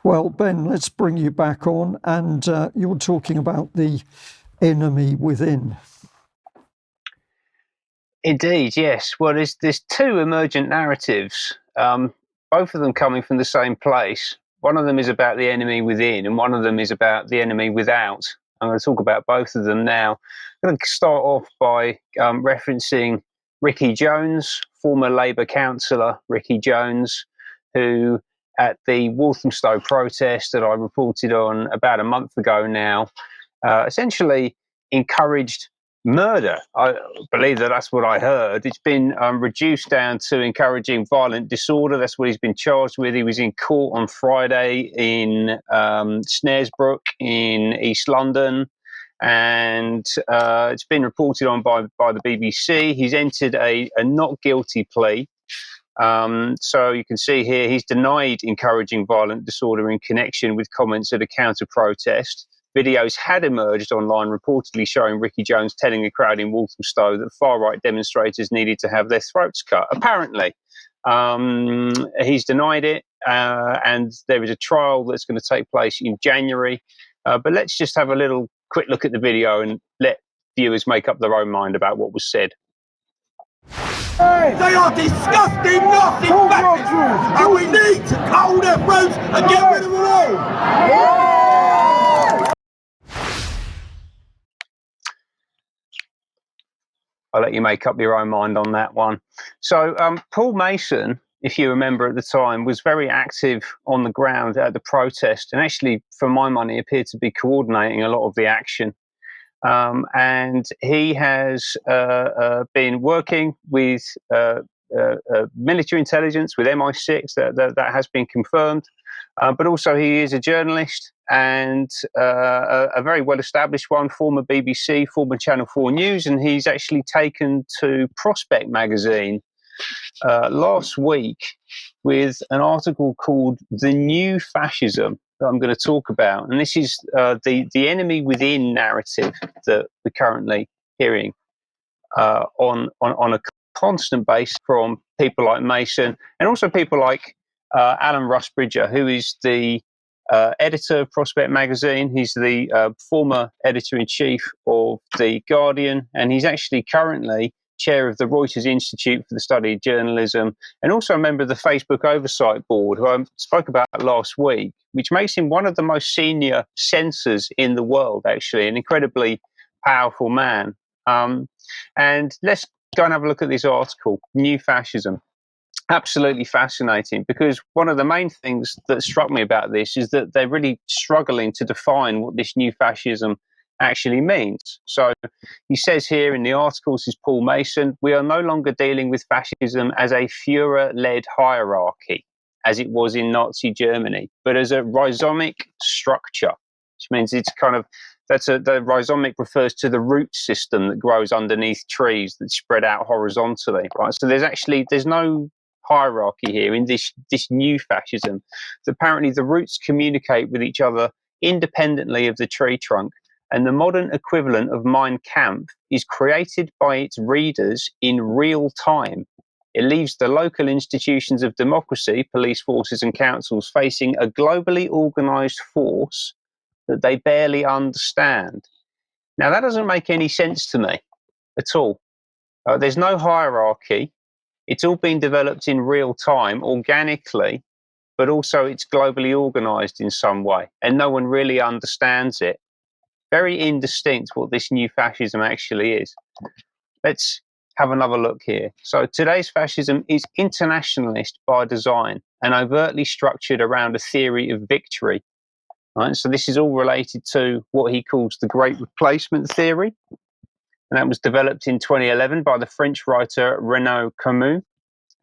Well, Ben, let's bring you back on, and you're talking about the enemy within. Indeed, yes. Well, there's two emergent narratives, both of them coming from the same place. One of them is about the enemy within, and one of them is about the enemy without. I'm going to talk about both of them now. I'm going to start off by referencing Ricky Jones, former Labour councillor Ricky Jones, who at the Walthamstow protest that I reported on about a month ago now, essentially encouraged murder. I believe that's what I heard. It's been reduced down to encouraging violent disorder. That's what he's been charged with. He was in court on Friday in Snaresbrook in East London, and it's been reported on by the BBC. He's entered a not guilty plea. So you can see here he's denied encouraging violent disorder in connection with comments at a counter-protest. Videos had emerged online reportedly showing Ricky Jones telling a crowd in Walthamstow that far-right demonstrators needed to have their throats cut. Apparently, he's denied it, and there is a trial that's going to take place in January. But let's just have a little quick look at the video and let viewers make up their own mind about what was said. They are disgusting, nasty bastards, and we need to cull their throats and get rid of them all. I'll let you make up your own mind on that one. So Paul Mason, if you remember at the time, was very active on the ground at the protest, and actually, for my money, appeared to be coordinating a lot of the action. And he has been working with military intelligence, with MI6, that has been confirmed. But also he is a journalist, and a very well-established one, former BBC, former Channel 4 News, and he's actually taken to Prospect magazine last week with an article called "The New Fascism" that I'm going to talk about. And this is the enemy within narrative that we're currently hearing on a constant basis from people like Mason, and also people like Alan Rusbridger, who is the editor of Prospect magazine. He's the former editor-in-chief of The Guardian, and he's actually currently chair of the Reuters Institute for the Study of Journalism, and also a member of the Facebook Oversight Board, who I spoke about last week, which makes him one of the most senior censors in the world, actually, an incredibly powerful man. And let's go and have a look at this article, New Fascism. Absolutely fascinating, because one of the main things that struck me about this is that they're really struggling to define what this new fascism actually means. So he says here in the article, this is Paul Mason, we are no longer dealing with fascism as a Führer-led hierarchy, as it was in Nazi Germany, but as a rhizomic structure, which means it's kind of, the rhizomic refers to the root system that grows underneath trees that spread out horizontally, right? So there's no hierarchy here in this new fascism. So apparently the roots communicate with each other independently of the tree trunk, and the modern equivalent of Mein Kampf is created by its readers in real time. It leaves the local institutions of democracy, police forces and councils, facing a globally organised force that they barely understand. Now, that doesn't make any sense to me at all. There's no hierarchy. It's all been developed in real time, organically, but also it's globally organised in some way, and no one really understands it. Very indistinct what this new fascism actually is. Let's have another look here. So today's fascism is internationalist by design and overtly structured around a theory of victory. Right? So this is all related to what he calls the Great Replacement theory. And that was developed in 2011 by the French writer Renaud Camus.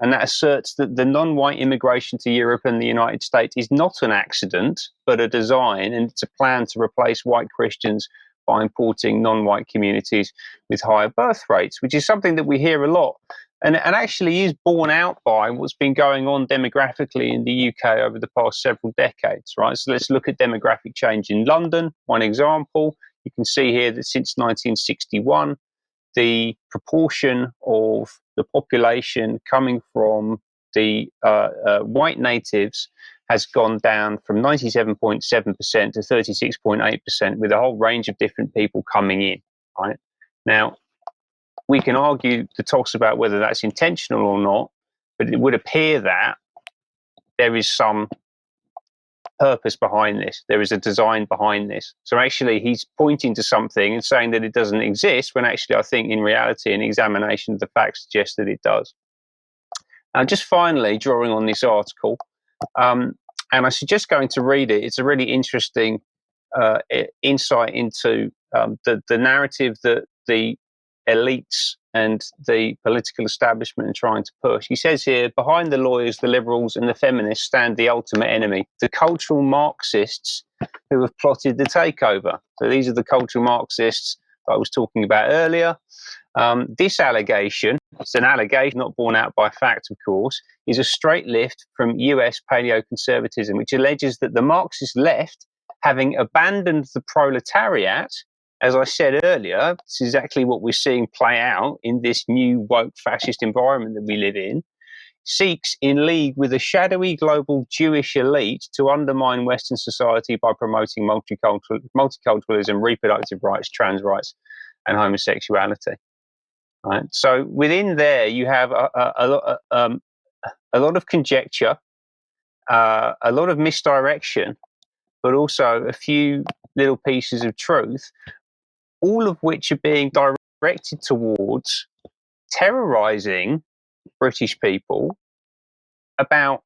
And that asserts that the non-white immigration to Europe and the United States is not an accident, but a design, and it's a plan to replace white Christians by importing non-white communities with higher birth rates, which is something that we hear a lot, and actually is borne out by what's been going on demographically in the UK over the past several decades, right? So let's look at demographic change in London. One example, you can see here that since 1961, the proportion of the population coming from the white natives has gone down from 97.7% to 36.8%, with a whole range of different people coming in. Right now, we can argue the toss about whether that's intentional or not, but it would appear that there is some purpose behind this. There is a design behind this. So actually, he's pointing to something and saying that it doesn't exist, when actually I think in reality an examination of the facts suggests that it does. Now, just finally, drawing on this article, and I suggest going to read it. It's a really interesting insight into the narrative that the elites and the political establishment are trying to push. He says here, behind the lawyers, the liberals and the feminists stand the ultimate enemy, the cultural Marxists who have plotted the takeover. So these are the cultural Marxists that I was talking about earlier. This allegation, it's an allegation not borne out by fact, of course, is a straight lift from US paleoconservatism, which alleges that the Marxist left, having abandoned the proletariat, as I said earlier, it's exactly what we're seeing play out in this new woke fascist environment that we live in, seeks in league with a shadowy global Jewish elite to undermine Western society by promoting multiculturalism, reproductive rights, trans rights, and homosexuality. Right. So within there, you have a lot of conjecture, a lot of misdirection, but also a few little pieces of truth, all of which are being directed towards terrorizing British people about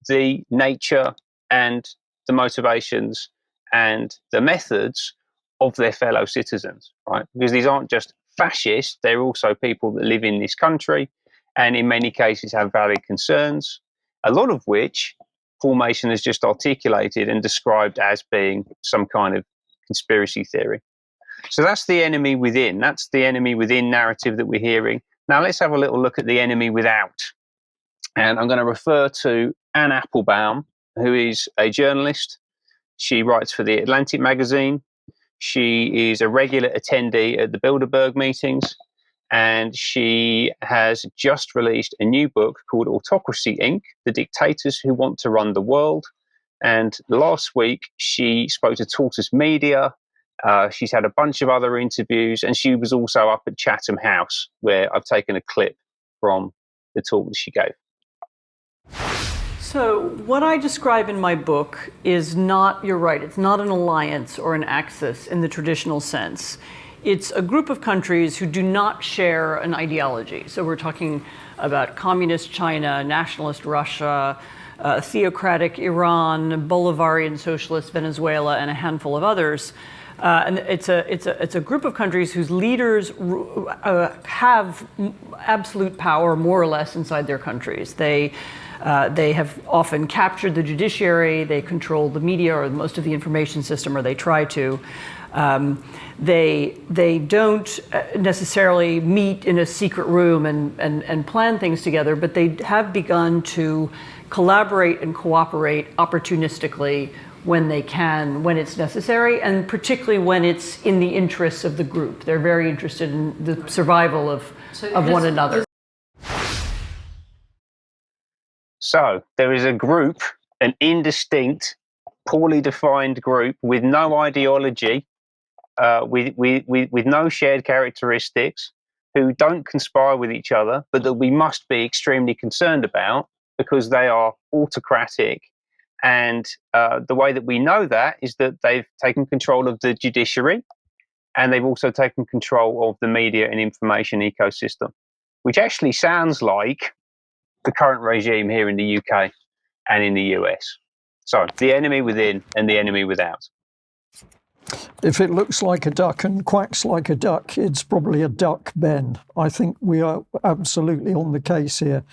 the nature and the motivations and the methods of their fellow citizens, right? Because these aren't just fascists, they're also people that live in this country and in many cases have valid concerns, a lot of which Paul Mason has just articulated and described as being some kind of conspiracy theory. So that's the enemy within. That's the enemy within narrative that we're hearing. Now let's have a little look at the enemy without. And I'm going to refer to Anne Applebaum, who is a journalist. She writes for the Atlantic magazine. She is a regular attendee at the Bilderberg meetings. And she has just released a new book called Autocracy, Inc., The Dictators Who Want to Run the World. And last week, she spoke to Tortoise Media. She's had a bunch of other interviews, and she was also up at Chatham House, where I've taken a clip from the talk that she gave. So what I describe in my book is not, you're right, it's not an alliance or an axis in the traditional sense. It's a group of countries who do not share an ideology. So we're talking about communist China, nationalist Russia, theocratic Iran, Bolivarian socialist Venezuela, and a handful of others. And it's a group of countries whose leaders have absolute power, more or less, inside their countries. They have often captured the judiciary. They control the media or most of the information system, or they try to. They don't necessarily meet in a secret room and plan things together, but they have begun to collaborate and cooperate opportunistically when they can, when it's necessary, and particularly when it's in the interests of the group. They're very interested in the survival of one another. So there is a group, an indistinct, poorly defined group with no ideology, with no shared characteristics, who don't conspire with each other, but that we must be extremely concerned about because they are autocratic. And the way that we know that is that they've taken control of the judiciary, and they've also taken control of the media and information ecosystem, which actually sounds like the current regime here in the UK and in the US. So the enemy within and the enemy without. If it looks like a duck and quacks like a duck, it's probably a duck, Ben. I think we are absolutely on the case here.